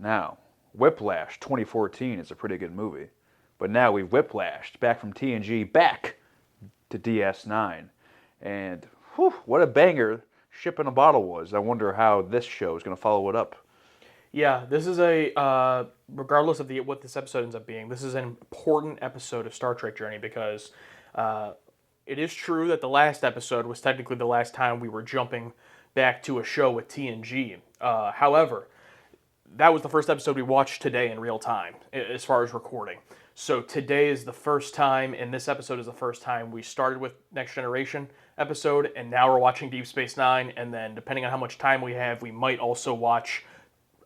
Now, Whiplash 2014 is a pretty good movie. But now we've whiplashed back from TNG back to DS9. And whew, what a banger Ship in a Bottle was. I wonder how this show is going to follow it up. Yeah, this is a, regardless of what this episode ends up being, this is an important episode of Star Trek Journey because it is true that the last episode was technically the last time we were jumping back to a show with TNG. However, that was the first episode we watched today in real time, as far as recording. So today is the first time, and this episode is the first time we started with Next Generation episode, and now we're watching Deep Space Nine, and then depending on how much time we have, we might also watch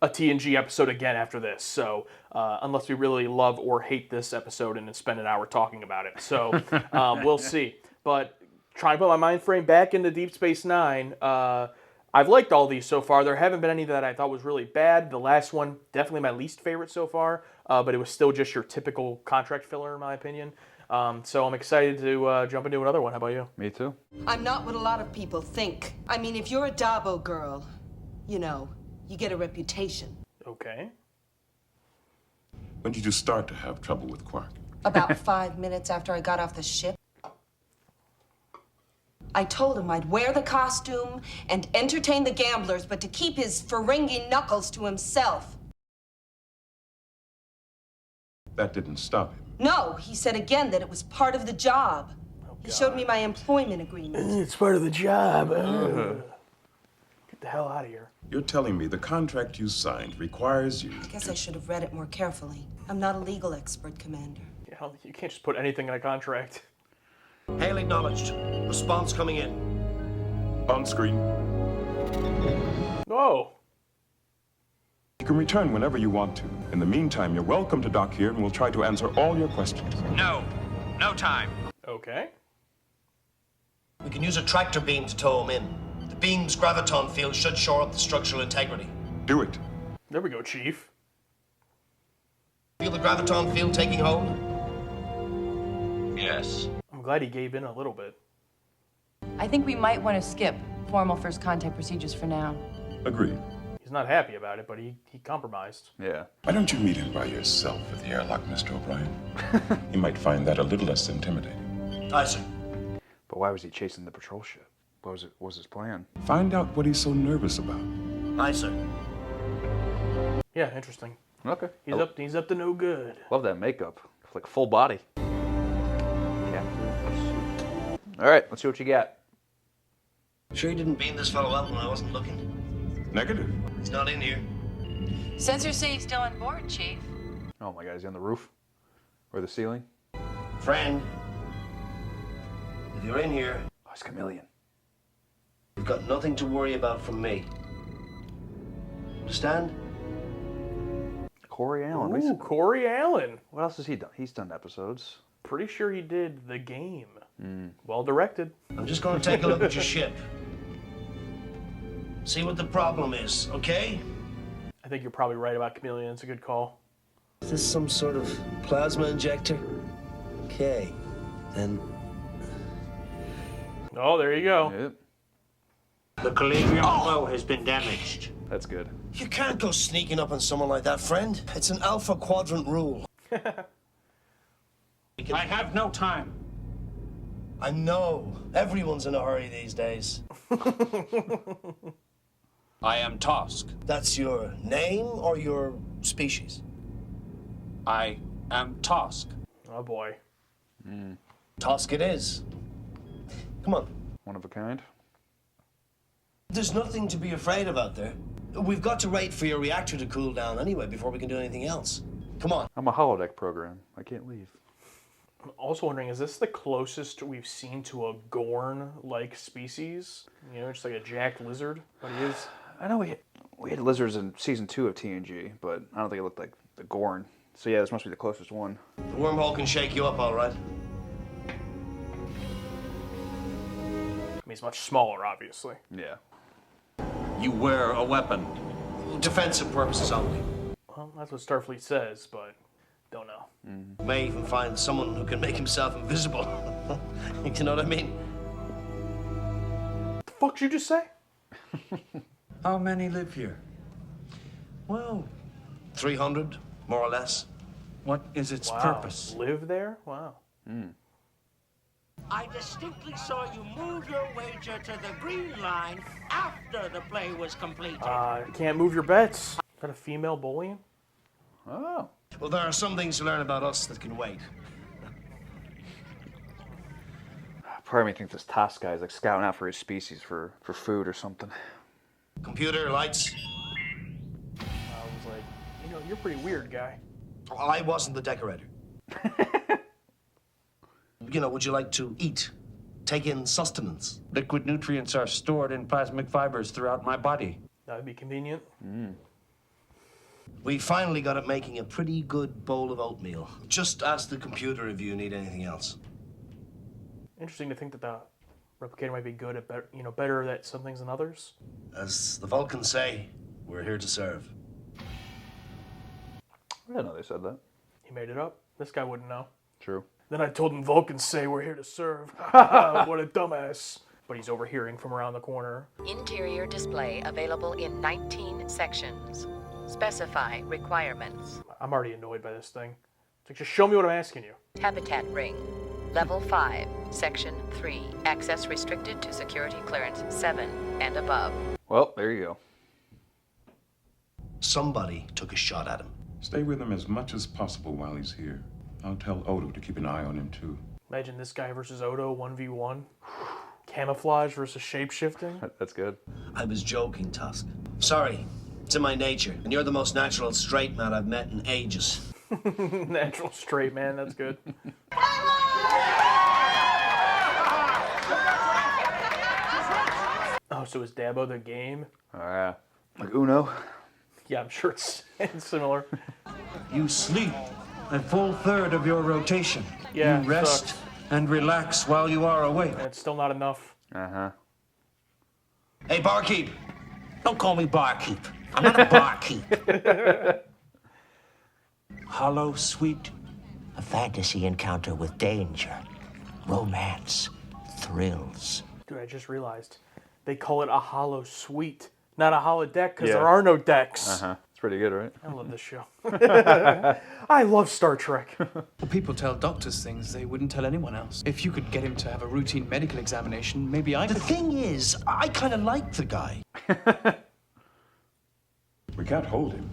a TNG episode again after this. So unless we really love or hate this episode and then spend an hour talking about it. So we'll see. But trying to put my mind frame back into Deep Space Nine, I've liked all these so far. There haven't been any that I thought was really bad. The last one, definitely my least favorite so far, but it was still just your typical contract filler, in my opinion. So I'm excited to jump into another one. How about you? Me too. I'm not what a lot of people think. I mean, if you're a Dabo girl, you know, you get a reputation. Okay. When did you start to have trouble with Quark? About 5 minutes after I got off the ship, I told him I'd wear the costume and entertain the gamblers, but to keep his Ferengi knuckles to himself. That didn't stop him. No, he said again that it was part of the job. He showed me my employment agreement. It's part of the job. Get the hell out of here. You're telling me the contract you signed requires you I guess I should have read it more carefully. I'm not a legal expert, Commander. You can't just put anything in a contract. Hail acknowledged. Response coming in. on screen. Oh. You can return whenever you want to. In the meantime, you're welcome to dock here, and we'll try to answer all your questions. No. No time. Okay. We can use a tractor beam to tow him in. The beam's graviton field should shore up the structural integrity. Do it. There we go, Chief. Feel the graviton field taking hold? Yes. I'm glad he gave in a little bit. I think we might want to skip formal first contact procedures for now. Agreed. He's not happy about it, but he compromised. Yeah. Why don't you meet him by yourself at the airlock, Mr. O'Brien? You might find that a little less intimidating. Aye, sir. But why was he chasing the patrol ship? What was his plan? Find out what he's so nervous about. Aye, sir. Yeah, interesting. Okay. He's up to no good. Love that makeup. Like full body. Yeah. All right, let's see what you got. Sure you didn't beam this fellow out when I wasn't looking? Negative. He's not in here. Sensors say he's still on board, Chief. Oh my God, is he on the roof? Or the ceiling? Friend, if you're in here, Oh, it's Chameleon. you've got nothing to worry about from me. Understand? Corey Allen. Ooh, Corey Allen. What else has he done? He's done episodes. Pretty sure he did The Game. Well directed. I'm just going to take a look at your ship. See what the problem is, okay? I think you're probably right about Chameleon. It's a good call. Is this some sort of plasma injector? Okay, then Oh, there you go. Yep. The Calarium flow has been damaged. That's good. you can't go sneaking up on someone like that, friend. It's an Alpha Quadrant rule. I have no time. I know. Everyone's in a hurry these days. I am Tosk. That's your name or your species? I am Tosk. Oh boy. Tosk it is. Come on. One of a kind. There's nothing to be afraid of out there. We've got to wait for your reactor to cool down anyway before we can do anything else. Come on. I'm a holodeck program. I can't leave. I'm also wondering, is this the closest we've seen to a Gorn-like species? You know, just like a jacked lizard, but he is. I know we had lizards in season 2 of TNG, but I don't think it looked like the Gorn. So yeah, this must be the closest one. The wormhole can shake you up, all right. I mean, he's much smaller, obviously. Yeah. You wear a weapon. Defensive purposes only. Well, that's what Starfleet says, but don't know. May even find someone who can make himself invisible. You know what I mean? The fuck did you just say? How many live here? Well, 300, more or less. What is its Wow. purpose? Live there? Wow. I distinctly saw you move your wager to the green line after the play was completed. Can't move your bets. Is that a female bullying? Oh. Well, there are some things to learn about us that can wait. Part of me thinks this Toss guy is like scouting out for his species for food or something. Computer, lights. I was like, you're pretty weird, guy. I wasn't the decorator. Would you like to eat? Take in sustenance? Liquid nutrients are stored in plasmic fibers throughout my body. That would be convenient. We finally got it making a pretty good bowl of oatmeal. Just ask the computer if you need anything else. Interesting to think that the replicator might be good at better at some things than others. As the Vulcans say, we're here to serve. I didn't know they said that. He made it up. This guy wouldn't know. True. Then I told him Vulcans say we're here to serve. What a dumbass. But he's overhearing from around the corner. Interior display available in 19 sections. Specify requirements. I'm already annoyed by this thing. It's like, just show me what I'm asking you. Habitat ring. Level 5, Section 3. Access restricted to security clearance 7 and above. Well, there you go. Somebody took a shot at him. Stay with him as much as possible while he's here. I'll tell Odo to keep an eye on him, too. Imagine this guy versus Odo 1v1. Camouflage versus shapeshifting. That's good. I was joking, Tusk. Sorry, it's in my nature. And you're the most natural straight man I've met in ages. Natural straight man, that's good. Oh, so is Dabo the game? Like Uno. Yeah, I'm sure it's similar. You sleep a full third of your rotation. Yeah, you rest sucks. and relax while you are awake. And it's still not enough. Uh-huh. Hey, barkeep. Don't call me barkeep. I'm not a barkeep. Hollow Suite. A fantasy encounter with danger, romance, thrills. Dude, I just realized they call it a hollow suite, not a hollow deck, because Yeah. there are no decks. Uh-huh. It's pretty good, right? I love this show. I love Star Trek. People tell doctors things they wouldn't tell anyone else. If you could get him to have a routine medical examination, maybe I The could. thing is, I kind of like the guy. We can't hold him.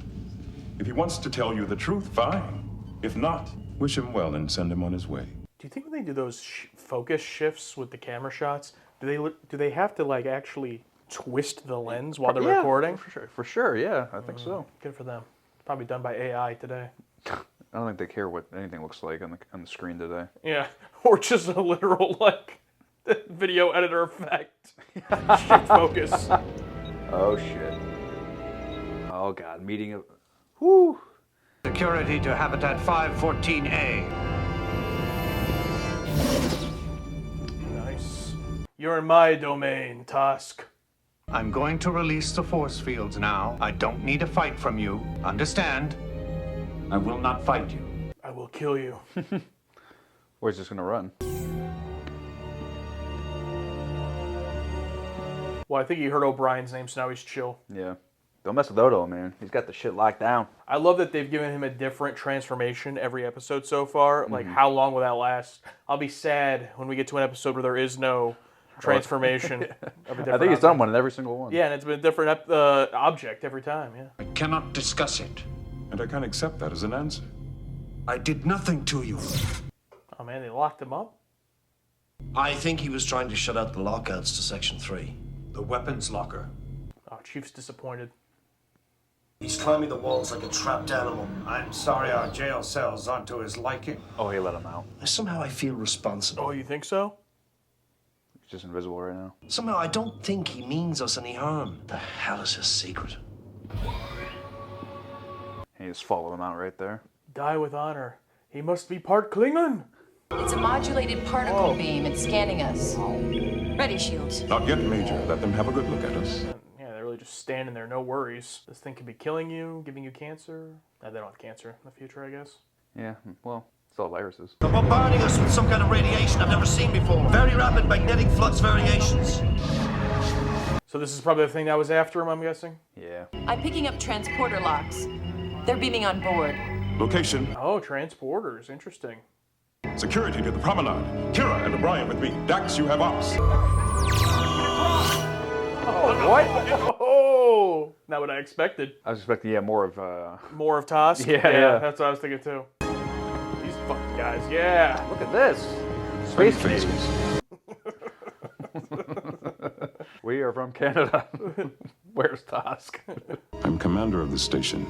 If he wants to tell you the truth, fine. If not, wish him well and send him on his way. Do you think when they do those focus shifts with the camera shots, do they have to like actually twist the lens while they're Yeah, recording? For sure, yeah. I think so. Good for them. It's probably done by AI today. I don't think they care what anything looks like on the screen today. Yeah, or just a literal like video editor effect. Shift focus. Oh shit. Oh god, meeting of. Whoo. Security to Habitat 514A. Nice. You're in my domain, Tusk. I'm going to release the force fields now. I don't need a fight from you. Understand? I will not fight you. I will kill you. Or he's just gonna run. Well, I think he heard O'Brien's name, so now he's chill. Yeah. Don't mess with Odo, man. He's got the shit locked down. I love that they've given him a different transformation every episode so far. Like, how long will that last? I'll be sad when we get to an episode where there is no transformation. Of a different I think he's done object. one in every single one. Yeah, and it's been a different object every time, yeah. I cannot discuss it. And I can't accept that as an answer. I did nothing to you. Oh, man, they locked him up? I think he was trying to shut out the lockouts to Section 3. The weapons locker. Oh, Chief's disappointed. He's climbing the walls like a trapped animal. I'm sorry our jail cells aren't to his liking. Oh, he let him out. Somehow I feel responsible. Oh, you think so? He's just invisible right now. Somehow I don't think he means us any harm. The hell is his secret? He just followed him out right there. Die with honor. He must be part Klingon. It's a modulated particle beam. It's scanning us. Ready, shields. Not yet, Major. Let them have a good look at us. Yeah, they're really just standing there, no worries. This thing could be killing you, giving you cancer. They don't have cancer in the future, I guess. Yeah, well, it's all viruses. They're bombarding us with some kind of radiation I've never seen before. Very rapid magnetic flux variations. So this is probably the thing that was after him, I'm guessing? Yeah. I'm picking up transporter locks. They're beaming on board. Location, Oh, transporters. Interesting. security to the promenade. Kira and O'Brien with me. Dax, you have ops. Oh, what? Oh, not what I expected. I was expecting, yeah, more of More of Tosk? Yeah. That's what I was thinking too. These fucking guys, yeah. Look at this. Space phasers. We are from Canada. Where's Tosk? I'm commander of the station.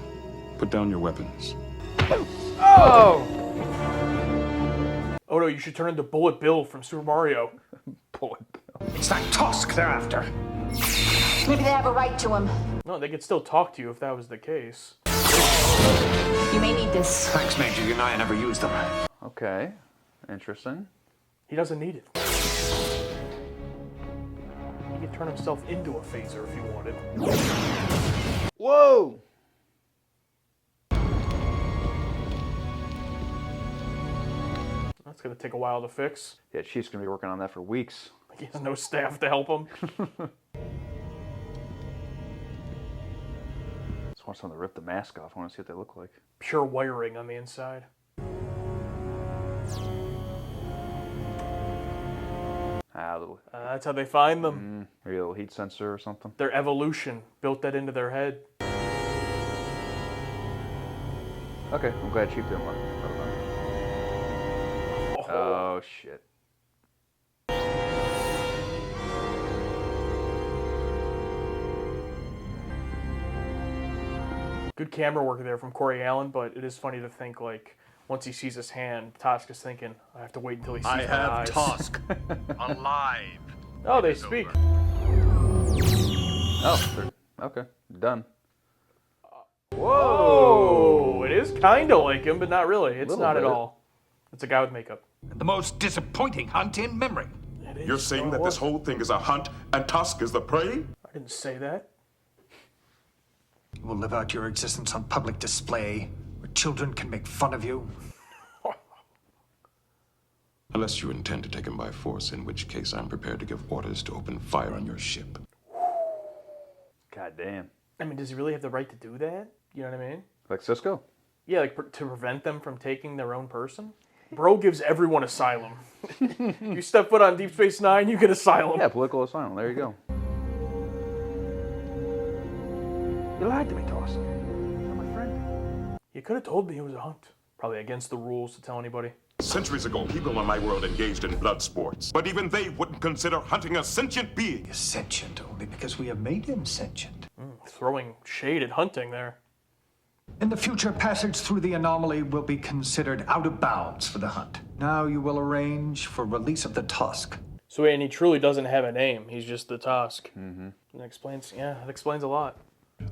Put down your weapons. Oh! Oh no, you should turn into Bullet Bill from Super Mario. Bullet Bill. It's that Tusk they're after. Maybe they have a right to him. No, they could still talk to you if that was the case. You may need this. Thanks, Major. You and I never used them. Okay. Interesting. He doesn't need it. He could turn himself into a phaser if he wanted. Whoa! That's gonna take a while to fix. Yeah, Chief's gonna be working on that for weeks. He has no staff to help him. Just want someone to rip the mask off. I want to see what they look like. Pure wiring on the inside. That's how they find them. Maybe a little heat sensor or something. Their evolution built that into their head. Okay, I'm glad Chief didn't want it. Oh, shit. Good camera work there from Corey Allen, but it is funny to think, like, once he sees his hand, Tosk is thinking, I have to wait until he sees my eyes. Tosk alive. Oh, they speak. Oh, okay, done. Whoa! It is kind of like him, but not really. It's Little not at bit. all. It's a guy with makeup. The most disappointing hunt in memory. You're saying that this whole thing is a hunt and Tusk is the prey? I didn't say that. You will live out your existence on public display, where children can make fun of you. Unless you intend to take him by force, in which case I'm prepared to give orders to open fire on your ship. God damn. I mean, does he really have the right to do that? You know what I mean? Like Cisco? Yeah, like to prevent them from taking their own person? Bro gives everyone asylum. You step foot on Deep Space Nine, you get asylum. Yeah, political asylum. There you go. You lied to me, Toss. You're my friend. You could have told me it was a hunt. Probably against the rules to tell anybody. Centuries ago, people in my world engaged in blood sports. But even they wouldn't consider hunting a sentient being. Sentient only because we have made him sentient. Throwing shade at hunting there. In the future, passage through the anomaly will be considered out of bounds for the hunt. Now you will arrange for release of the Tusk. So, and he truly doesn't have a name. He's just the Tusk. Mm-hmm. That explains a lot.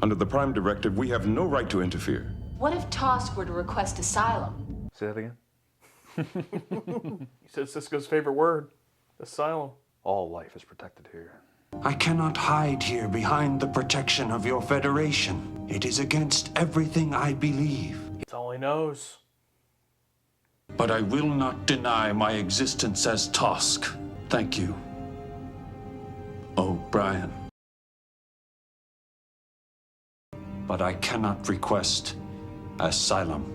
Under the Prime Directive, we have no right to interfere. What if Tosk were to request asylum? Say that again? He said Cisco's favorite word. Asylum. All life is protected here. I cannot hide here behind the protection of your Federation. It is against everything I believe. That's all he knows. But I will not deny my existence as Tusk. Thank you, O'Brien. But I cannot request asylum.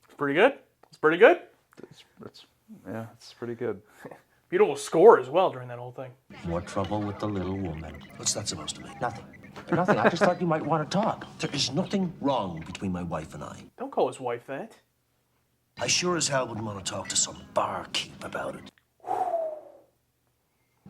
It's pretty good. It's pretty good. It's pretty good. Beautiful score as well during that whole thing. More trouble with the little woman. What's that supposed to mean? Nothing. Nothing. I just thought you might want to talk. There is nothing wrong between my wife and I. Don't call his wife that. I sure as hell wouldn't want to talk to some barkeep about it.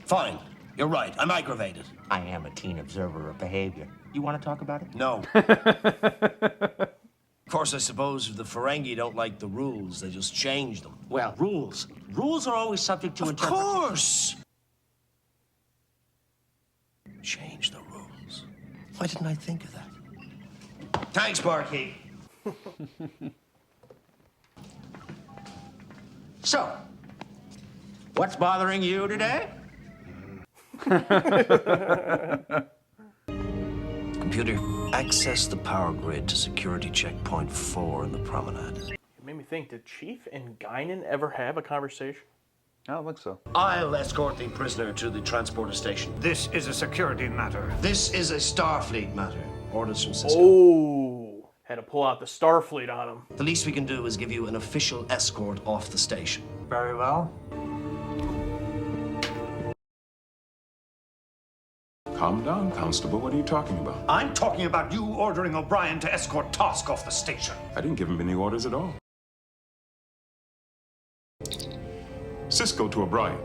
Fine. You're right. I'm aggravated. I am a keen observer of behavior. You want to talk about it? No. Of course, I suppose if the Ferengi don't like the rules, they just change them. Well, rules. Rules are always subject to interpretation. Of course! Change the rules. Why didn't I think of that? Thanks, barkeep. So, what's bothering you today? Computer, access the power grid to security checkpoint 4 in the promenade. It made me think, did Chief and Guinan ever have a conversation? I don't think so. I'll escort the prisoner to the transporter station. This is a security matter. This is a Starfleet matter. Orders from Cisco. Oh, had to pull out the Starfleet on him. The least we can do is give you an official escort off the station. Very well. Calm down, Constable. What are you talking about? I'm talking about you ordering O'Brien to escort Tosk off the station. I didn't give him any orders at all. Cisco to O'Brien.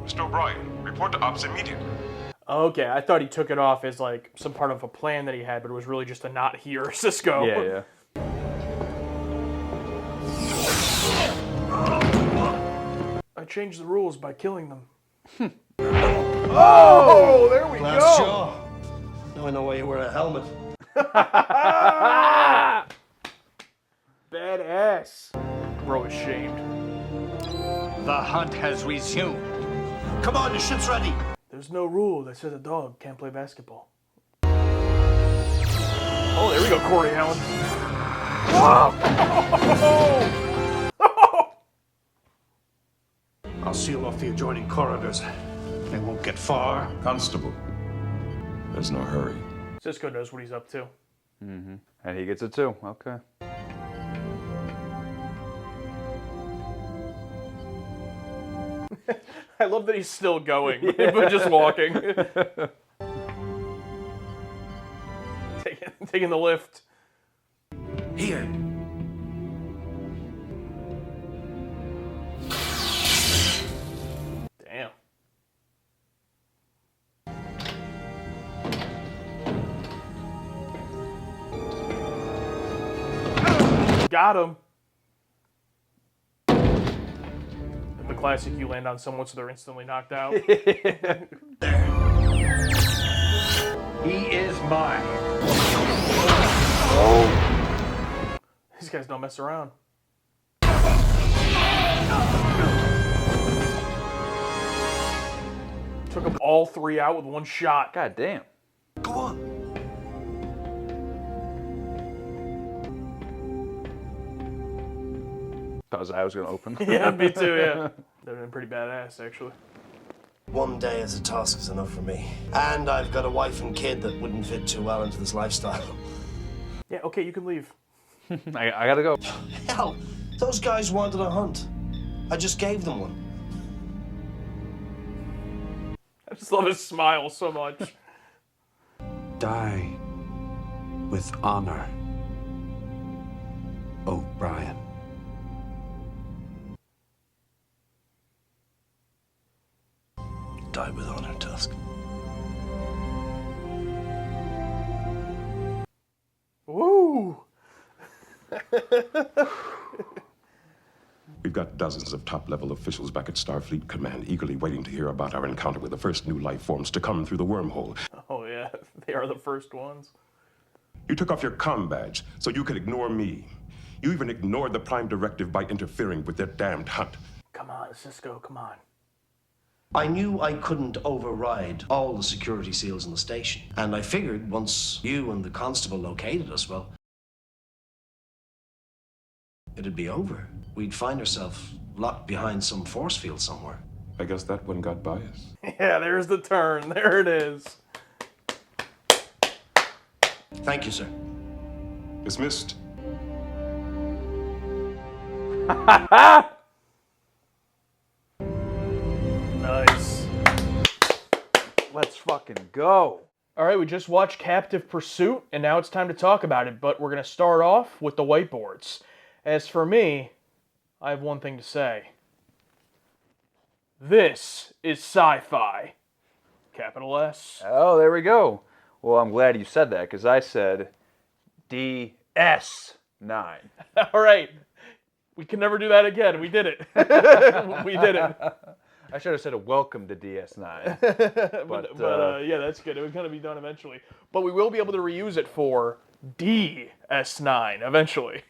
Mr. O'Brien, report to ops immediately. Okay, I thought he took it off as like some part of a plan that he had, but it was really just to not hear Cisco. Yeah. I changed the rules by killing them. Oh, there we Glass go. jaw. Now I know why you wear a helmet. Badass. Bro is shamed. The hunt has resumed. Come on, the ship's ready. There's no rule that says a dog can't play basketball. Oh, there we go, Corey Allen. I'll seal off the adjoining corridors. They won't get far. Constable, there's no hurry. Cisco knows what he's up to. Mm-hmm. And he gets it too. Okay. I love that he's still going, but just walking. Taking the lift. Here. Damn. Got him. The classic, you land on someone so they're instantly knocked out. He is mine. These guys don't mess around. Took them all three out with one shot. God damn. Go on. Thought his eye was gonna open. Yeah, me too, yeah. That would have been pretty badass, actually. One day as a task is enough for me. And I've got a wife and kid that wouldn't fit too well into this lifestyle. Yeah, okay, you can leave. I gotta go. Hell, those guys wanted a hunt. I just gave them one. I just love his smile so much. Die with honor, O'Brien. Die with honor, Tusk. Woo! We've got dozens of top-level officials back at Starfleet Command eagerly waiting to hear about our encounter with the first new life forms to come through the wormhole. Oh, yeah, they are the first ones. You took off your comm badge so you could ignore me. You even ignored the Prime Directive by interfering with their damned hunt. Come on, Cisco, come on. I knew I couldn't override all the security seals in the station. And I figured once you and the constable located us, well, it'd be over. We'd find ourselves locked behind some force field somewhere. I guess that one got by us. Yeah, there's the turn. There it is. Thank you, sir. Dismissed. Nice. Let's fucking go. All right, we just watched Captive Pursuit, and now it's time to talk about it, but we're going to start off with the whiteboards. As for me, I have one thing to say. This is sci-fi. Capital S. Oh, there we go. Well, I'm glad you said that, because I said DS9. All right. We can never do that again. We did it. We did it. I should have said a welcome to DS9. but yeah, that's good. It was going to be done eventually. But we will be able to reuse it for DS9 eventually.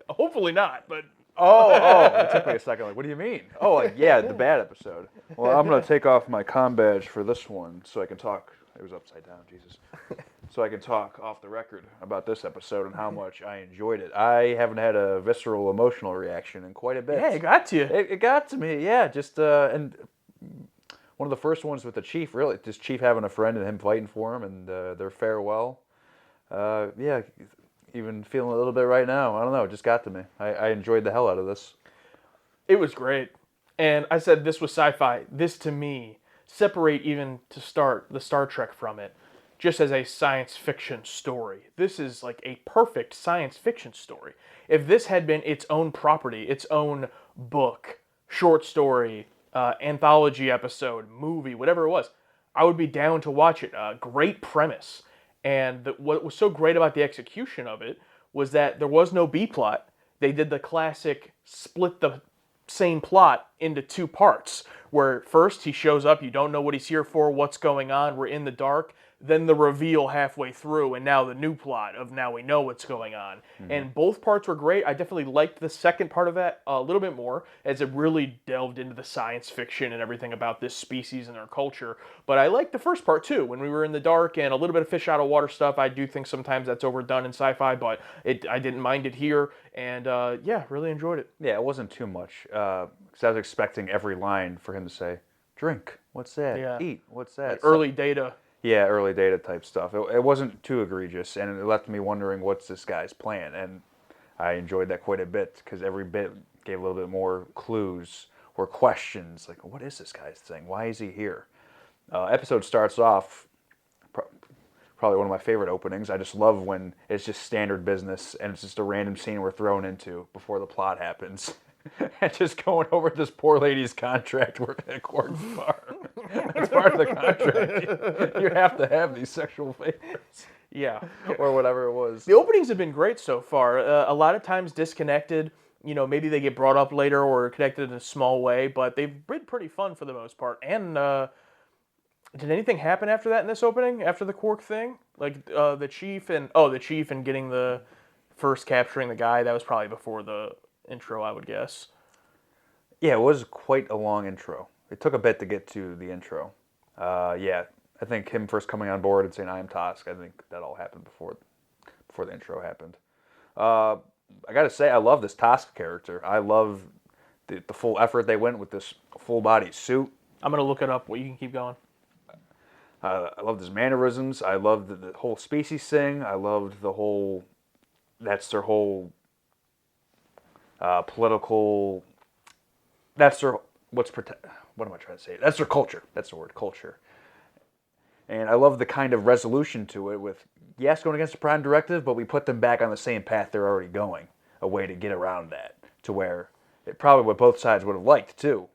Hopefully not, but... Oh, it took me a second. Like, what do you mean? Oh, like, yeah, the bad episode. Well, I'm going to take off my comm badge for this one so I can talk. It was upside down, Jesus. So I can talk off the record about this episode and how much I enjoyed it. I haven't had a visceral emotional reaction in quite a bit. Yeah, it got to you. It got to me, yeah. Just, and one of the first ones with the Chief, really. Just Chief having a friend and him fighting for him and their farewell. Yeah, even feeling a little bit right now. I don't know. It just got to me. I enjoyed the hell out of this. It was great. And I said this was sci-fi. This, to me, separate even to start the Star Trek from it, just as a science fiction story. This is like a perfect science fiction story. If this had been its own property, its own book, short story, anthology episode, movie, whatever it was, I would be down to watch it. Great premise. And what was so great about the execution of it was that there was no B-plot. They did the classic split the same plot into two parts, where first he shows up, you don't know what he's here for, what's going on, we're in the dark, then the reveal halfway through, and now the new plot of now we know what's going on. Mm-hmm. And both parts were great. I definitely liked the second part of that a little bit more, as it really delved into the science fiction and everything about this species and their culture. But I liked the first part too, when we were in the dark and a little bit of fish out of water stuff. I do think sometimes that's overdone in sci-fi, but I didn't mind it here, and yeah, really enjoyed it. Yeah, it wasn't too much, because I was expecting every line for him to say, drink, what's that? Yeah. Eat, what's that? Early Data. Yeah, early Data type stuff. It wasn't too egregious, and it left me wondering what's this guy's plan, and I enjoyed that quite a bit, because every bit gave a little bit more clues or questions, like, what is this guy's thing? Why is he here? Episode starts off, probably one of my favorite openings. I just love when it's just standard business, and it's just a random scene we're thrown into before the plot happens. And just going over this poor lady's contract working at Gordon Farm. It's part of the contract. You have to have these sexual favors. Yeah. Or whatever it was. The openings have been great so far. A lot of times disconnected. You know, maybe they get brought up later or connected in a small way, but they've been pretty fun for the most part. And did anything happen after that in this opening? After the Quark thing? Like the chief and getting the first capturing the guy, that was probably before the intro, I would guess. Yeah, it was quite a long intro. It took a bit to get to the intro. Yeah, I think him first coming on board and saying, I am Tosk, I think that all happened before the intro happened. I gotta say, I love this Tosk character. I love the full effort they went with this full body suit. I'm gonna look it up. Well, you can keep going. I loved his mannerisms. I loved the whole species thing. I loved the whole, that's their whole political, that's their, what am I trying to say? That's their culture. That's the word, culture. And I love the kind of resolution to it with, yes, going against the Prime Directive, but we put them back on the same path they're already going. A way to get around that, to where it probably what both sides would have liked, too.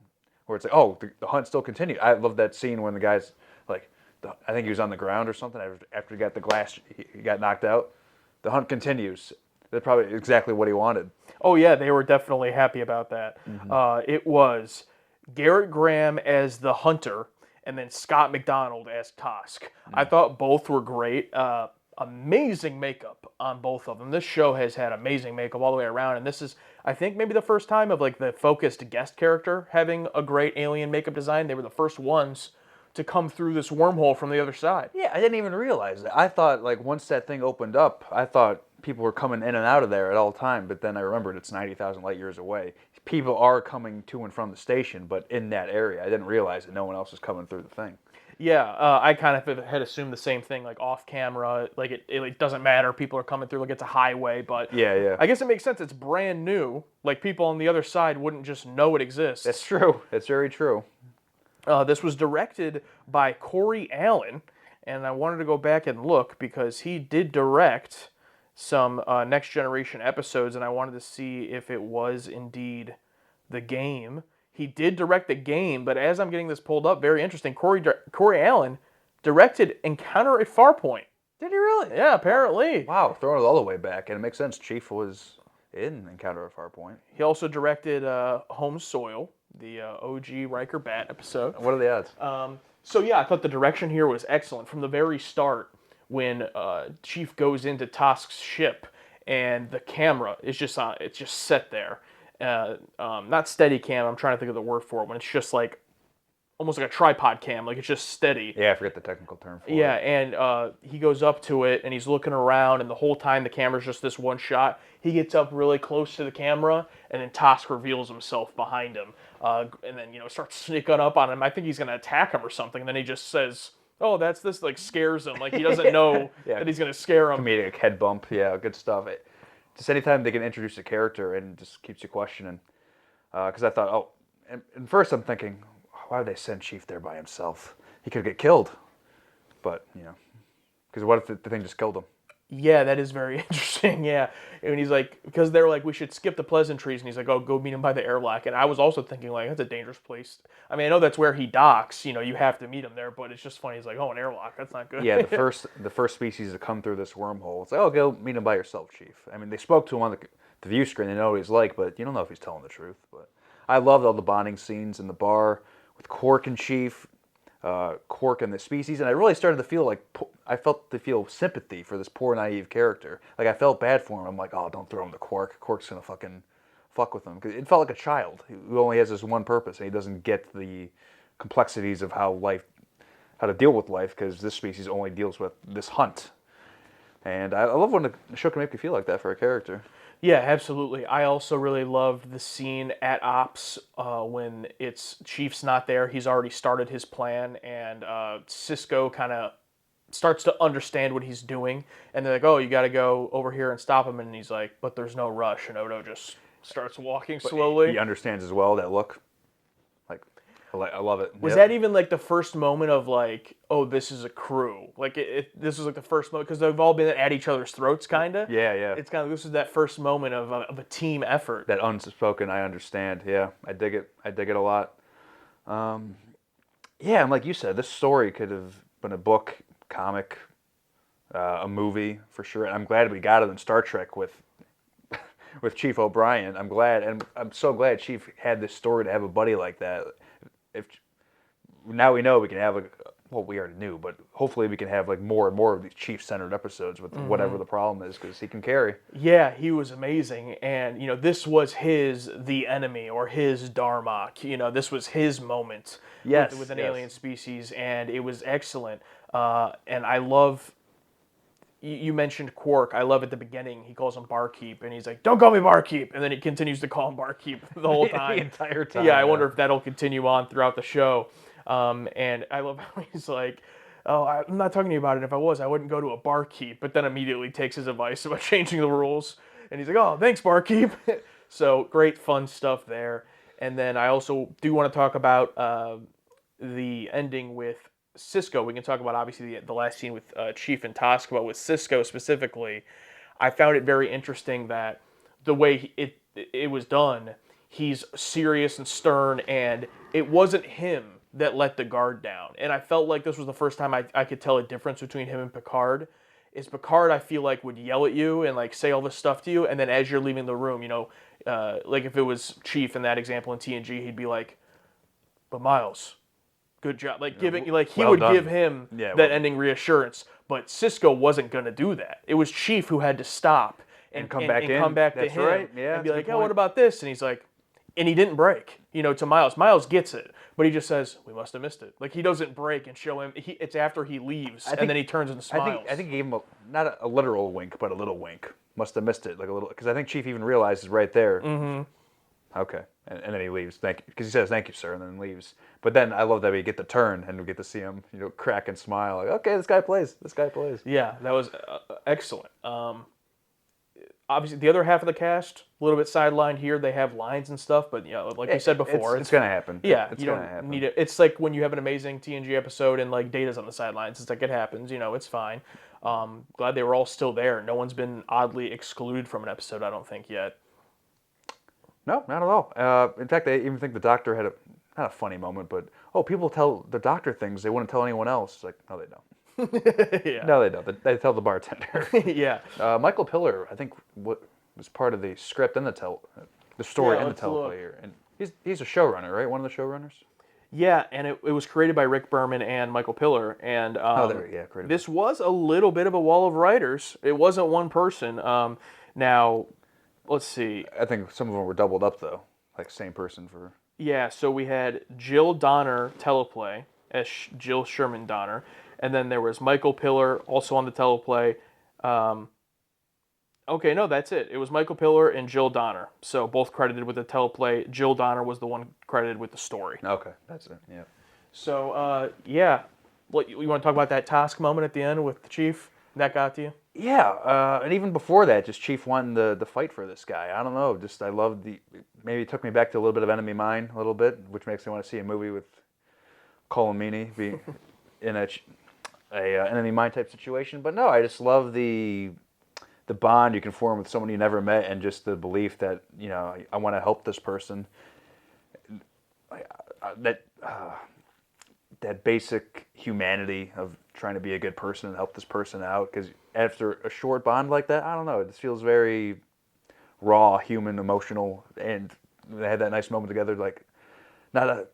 Where it's like, oh, the hunt still continued. I love that scene when the guy's, like, I think he was on the ground or something after he got the glass, he got knocked out. The hunt continues. That's probably exactly what he wanted. Oh, yeah, they were definitely happy about that. Mm-hmm. It was Garrett Graham as the hunter, and then Scott McDonald as Tosk. I thought both were great. Amazing makeup on both of them. This show has had amazing makeup all the way around, and this is, I think, maybe the first time of like the focused guest character having a great alien makeup design. They were the first ones to come through this wormhole from the other side. Yeah, I didn't even realize that. I thought, like, once that thing opened up, I thought people were coming in and out of there at all time, but then I remembered it's 90,000 light years away. People are coming to and from the station, but in that area. I didn't realize that no one else was coming through the thing. Yeah, I kind of had assumed the same thing, like off camera, like it doesn't matter, people are coming through, like it's a highway, but yeah. I guess it makes sense, it's brand new, like people on the other side wouldn't just know it exists. That's true, that's very true. This was directed by Corey Allen, and I wanted to go back and look because he did direct some Next Generation episodes, and I wanted to see if it was indeed the game. He did direct the game, but as I'm getting this pulled up, very interesting, Corey Allen directed Encounter at Farpoint. Did he really? Yeah, apparently. Wow, throwing it all the way back, and it makes sense. Chief was in Encounter at Farpoint. He also directed Home Soil, the OG Riker Bat episode. What are the odds? So yeah, I thought the direction here was excellent. From the very start, when Chief goes into Tosk's ship, and the camera is just it's just set there. Not steady cam, I'm trying to think of the word for it, when it's just like, almost like a tripod cam, like it's just steady. Yeah, I forget the technical term for it. Yeah, and he goes up to it, and he's looking around, and the whole time the camera's just this one shot. He gets up really close to the camera, and then Tosk reveals himself behind him, and then, starts sneaking up on him. I think he's going to attack him or something, and then he just says, oh, that's this, like, scares him. Like, he doesn't know Yeah. that he's going to scare him. Comedic head bump, yeah, good stuff. Just anytime they can introduce a character and just keeps you questioning. Because I thought, oh, and first I'm thinking, why would they send Chief there by himself? He could get killed. But, because what if the thing just killed him? Yeah, that is very interesting, yeah. And he's like, because they're like, we should skip the pleasantries, and he's like, oh, go meet him by the airlock. And I was also thinking, like, that's a dangerous place. I mean, I know that's where he docks, you have to meet him there, but it's just funny. He's like, oh, an airlock, that's not good. Yeah, the first species to come through this wormhole. It's like, oh, go meet him by yourself, Chief. I mean, they spoke to him on the view screen. They know what he's like, but you don't know if he's telling the truth. But I loved all the bonding scenes in the bar with Quark and Chief, Quark and the species, and I really started to feel sympathy for this poor naive character. Like I felt bad for him. I'm like, oh, don't throw him to Quark. Quark's gonna fucking fuck with him, because it felt like a child who only has this one purpose, and he doesn't get the complexities of how to deal with life, because this species only deals with this hunt. And I love when the show can make you feel like that for a character. Yeah, absolutely. I also really loved the scene at Ops when it's Chief's not there. He's already started his plan, and Sisko kind of starts to understand what he's doing. And they're like, oh, you got to go over here and stop him. And he's like, but there's no rush. And Odo just starts walking slowly. He understands as well that look. I love it. Was that even like the first moment of like, oh, this is a crew? Like this was like the first moment, because they've all been at each other's throats, kind of. Yeah. It's kind of, this is that first moment of a team effort. That unspoken, I understand. Yeah, I dig it. I dig it a lot. Yeah, and like you said, this story could have been a book, comic, a movie for sure. And I'm glad we got it in Star Trek with Chief O'Brien. I'm glad, and I'm so glad Chief had this story to have a buddy like that. Now we know we can have we already knew, but hopefully we can have like more and more of these Chief-centered episodes with whatever the problem is, because he can carry. Yeah, he was amazing, and this was the enemy, or his Darmok. This was his moment with an alien species, and it was excellent. And I love. You mentioned Quark. I love at the beginning, he calls him Barkeep, and he's like, don't call me Barkeep, and then he continues to call him Barkeep the whole time. The entire time. Yeah, I wonder if that'll continue on throughout the show. And I love how he's like, oh, I'm not talking to you about it. If I was, I wouldn't go to a Barkeep, but then immediately takes his advice about changing the rules. And he's like, oh, thanks, Barkeep. So great fun stuff there. And then I also do want to talk about the ending with Sisko. We can talk about obviously the last scene with Chief and Tosk, but with Sisko specifically, I found it very interesting that the way it was done, he's serious and stern, and it wasn't him that let the guard down. And I felt like this was the first time I could tell a difference between him and Picard. Is Picard, I feel like, would yell at you and like say all this stuff to you, and then as you're leaving the room, like if it was Chief in that example in TNG, he'd be like, but Miles, good job. Like giving, like he would give him that ending reassurance. But Sisko wasn't going to do that. It was Chief who had to stop and come back to him, right. Yeah, and be like, oh, what about this? And he's like, and he didn't break, to Miles. Miles gets it, but he just says, we must have missed it. Like, he doesn't break and show him. It's after he leaves, and then he turns and smiles. I think he gave him not a literal wink, but a little wink. Must have missed it, like a little, because I think Chief even realizes right there. Mm-hmm. Okay, and then he leaves. Thank you, because he says thank you, sir, and then leaves. But then I love that we get the turn and we get to see him, crack and smile. Like, okay, this guy plays. Yeah, that was excellent. Obviously, the other half of the cast, a little bit sidelined here. They have lines and stuff, but like we said before, it's going to happen. Yeah, it's you don't need it. It's like when you have an amazing TNG episode and like Data's on the sidelines. It's like it happens. It's fine. Glad they were all still there. No one's been oddly excluded from an episode, I don't think, yet. No, not at all. In fact, I even think the Doctor had not a funny moment, but people tell the Doctor things they wouldn't tell anyone else. It's like, no, they don't. Yeah. No, they don't. They tell the bartender. Yeah. Michael Piller, I think, was part of the script and the story and the teleplay. And he's a showrunner, right? One of the showrunners. Yeah, and it was created by Rick Berman and Michael Piller. And this was a little bit of a wall of writers. It wasn't one person. Now, let's see. I think some of them were doubled up though, like same person for. Yeah, so we had Jill Donner teleplay as Jill Sherman Donner. And then there was Michael Piller, also on the teleplay. Okay, no, that's it. It was Michael Piller and Jill Donner. So both credited with the teleplay. Jill Donner was the one credited with the story. Okay, that's it, yeah. So, yeah, What you want to talk about that Tosk moment at the end with the Chief? That got to you? Yeah, and even before that, just Chief wanting the fight for this guy. I don't know, just I love maybe it took me back to a little bit of Enemy Mine, a little bit, which makes me want to see a movie with Colm Meaney being in a Enemy Mine type situation. But no, I just love the bond you can form with someone you never met, and just the belief that I want to help this person. That basic humanity of trying to be a good person and help this person out, because after a short bond like that, I don't know, it just feels very raw, human, emotional, and they had that nice moment together, like not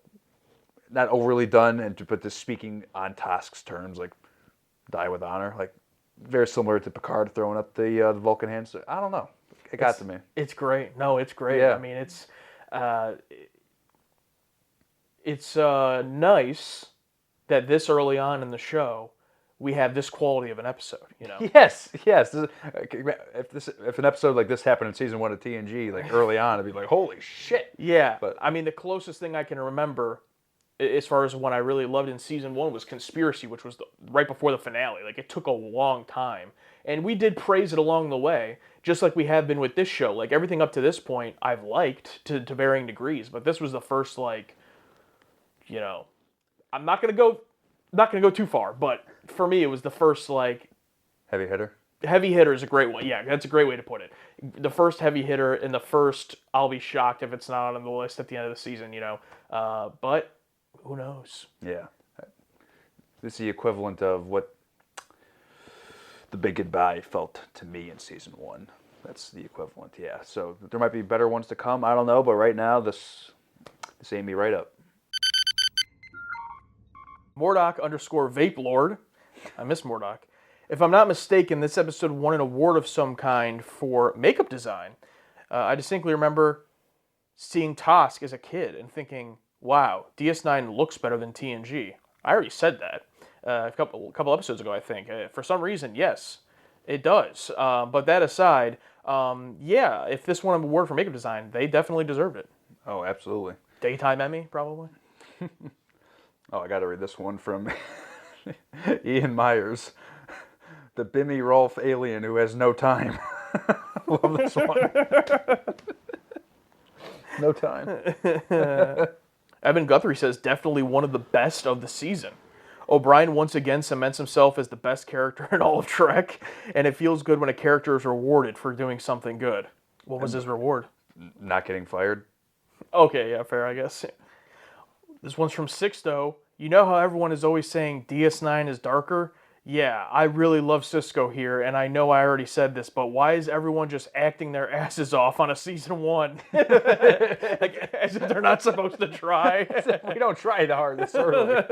overly done, but just speaking on Tosk's terms, like die with honor, like very similar to Picard throwing up the Vulcan hands. So, I don't know, it got to me. It's great. No, it's great. Yeah. I mean, it's nice that this early on in the show we have this quality of an episode. Yes. If an episode like this happened in season 1 of TNG, like early on, I'd be like, holy shit. Yeah, but I mean, the closest thing I can remember, as far as one I really loved in season 1, was Conspiracy, which was right before the finale. Like, it took a long time, and we did praise it along the way, just like we have been with this show. Like, everything up to this point, I've liked to varying degrees, but this was the first, like, I'm not gonna go too far, but for me, it was the first, like, heavy hitter. Heavy hitter is a great way. Yeah, that's a great way to put it. The first heavy hitter, and the first I'll be shocked if it's not on the list at the end of the season. But who knows? Yeah, this is the equivalent of what The Big Goodbye felt to me in season 1. That's the equivalent. Yeah. So there might be better ones to come. I don't know, but right now this aimed me right up. Mordock_Vape Lord. I miss Mordock. If I'm not mistaken, this episode won an award of some kind for makeup design. I distinctly remember seeing Tosk as a kid and thinking, wow, DS9 looks better than TNG. I already said that a couple episodes ago, I think. For some reason, yes, it does. But that aside, yeah, if this won an award for makeup design, they definitely deserved it. Oh, absolutely. Daytime Emmy, probably. Oh, I got to read this one from Ian Myers. The Bimmy Rolf alien who has no time. Love this one. No time. Evan Guthrie says, definitely one of the best of the season. O'Brien once again cements himself as the best character in all of Trek, and it feels good when a character is rewarded for doing something good. What was his reward? Not getting fired. Okay, yeah, fair, I guess. This one's from Sixto. You know how everyone is always saying DS9 is darker? Yeah, I really love Cisco here, and I know I already said this, but why is everyone just acting their asses off on a season 1? Like, as if they're not supposed to try. We don't try that hard this early.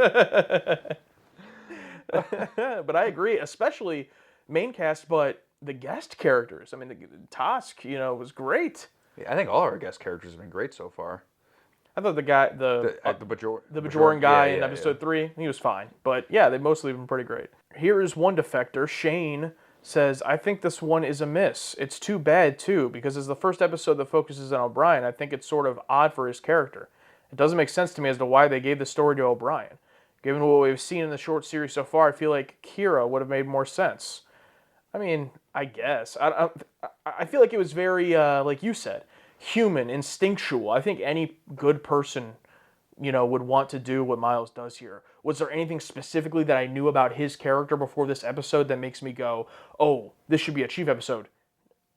But I agree, especially main cast, but the guest characters. I mean, the Tosk, was great. Yeah, I think all our guest characters have been great so far. I thought the guy, the Bajoran guy in episode 3, he was fine. But yeah, they've mostly been pretty great. Here is one defector. Shane says, I think this one is a miss. It's too bad, too, because as the first episode that focuses on O'Brien, I think it's sort of odd for his character. It doesn't make sense to me as to why they gave the story to O'Brien. Given what we've seen in the short series so far, I feel like Kira would have made more sense. I mean, I guess. I feel like it was very, like you said, human, instinctual. I think any good person, would want to do what Miles does here. Was there anything specifically that I knew about his character before this episode that makes me go, oh, this should be a Chief episode?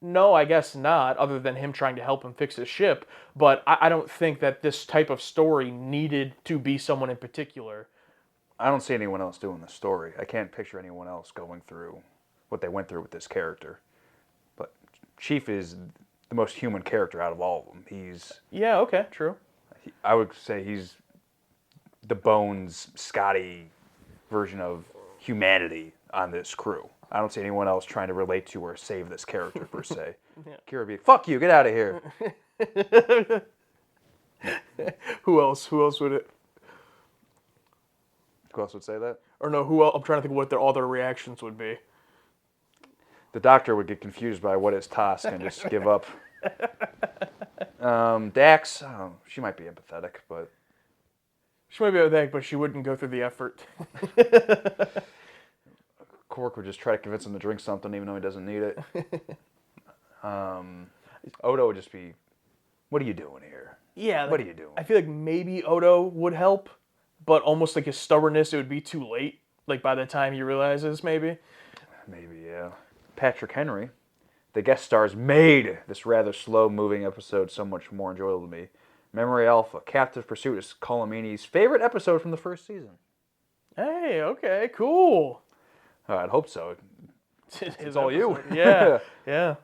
No, I guess not, other than him trying to help him fix his ship. But I don't think that this type of story needed to be someone in particular. I don't see anyone else doing the story. I can't picture anyone else going through what they went through with this character. But Chief is the most human character out of all of them. Yeah, okay, true. I would say he's the Bones, Scotty version of humanity on this crew. I don't see anyone else trying to relate to or save this character, per se. Yeah. Kira be, fuck you, get out of here. Who else would it? Who else would say that? Or no, who else? I'm trying to think of what their other reactions would be. The Doctor would get confused by what is Tosk and just give up. Dax, she might be empathetic, but She might be able to, but she wouldn't go through the effort. Quark would just try to convince him to drink something even though he doesn't need it. Odo would just be, what are you doing here? Yeah. What are you doing? I feel like maybe Odo would help, but almost like his stubbornness, it would be too late. Like by the time he realizes, maybe. Maybe, yeah. Patrick Henry, the guest stars, made this rather slow-moving episode so much more enjoyable to me. Memory Alpha, Captive Pursuit is Colomini's favorite episode from the first season. Hey, okay, cool. I'd hope so. It's all you. Yeah, yeah.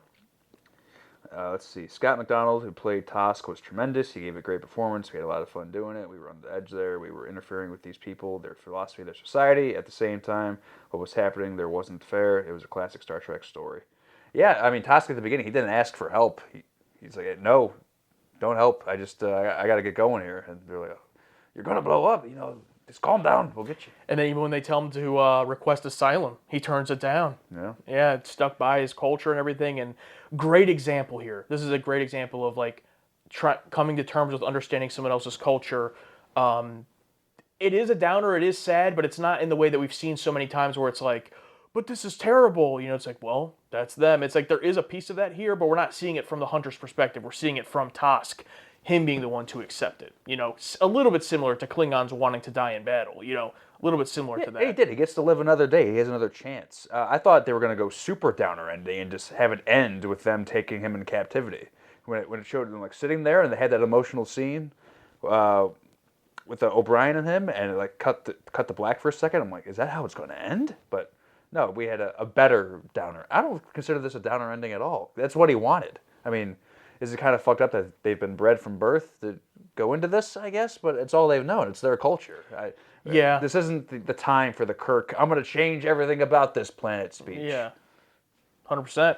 Let's see. Scott McDonald, who played Tosk, was tremendous. He gave a great performance. We had a lot of fun doing it. We were on the edge there. We were interfering with these people, their philosophy, their society. At the same time, what was happening there wasn't fair. It was a classic Star Trek story. Yeah, I mean, Tosk at the beginning, he didn't ask for help. He's like, no, don't help. I just, I got to get going here. And they're like, you're going to blow up. Just calm down. We'll get you. And then even when they tell him to request asylum, he turns it down. Yeah. Yeah, it's stuck by his culture and everything. And great example here. This is a great example of like coming to terms with understanding someone else's culture. It is a downer. It is sad, but it's not in the way that we've seen so many times where it's like, but this is terrible. It's like, well, that's them. It's like there is a piece of that here, but we're not seeing it from the hunter's perspective. We're seeing it from Tosk, him being the one to accept it. A little bit similar to Klingons wanting to die in battle. A little bit similar to that. He did. He gets to live another day. He has another chance. I thought they were going to go super downer ending and just have it end with them taking him in captivity. When it showed them like sitting there and they had that emotional scene with O'Brien and him, and it like cut the black for a second. I'm like, is that how it's going to end? But no, we had a better downer. I don't consider this a downer ending at all. That's what he wanted. I mean, is it kind of fucked up that they've been bred from birth to go into this, I guess? But it's all they've known. It's their culture. Yeah. This isn't the time for the Kirk, I'm going to change everything about this planet speech. Yeah, 100%.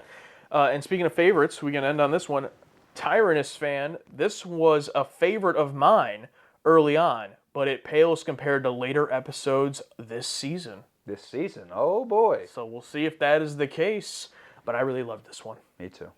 And speaking of favorites, we can end on this one. Tyrannus fan, this was a favorite of mine early on, but it pales compared to later episodes this season. This season? Oh, boy. So we'll see if that is the case, but I really loved this one. Me too.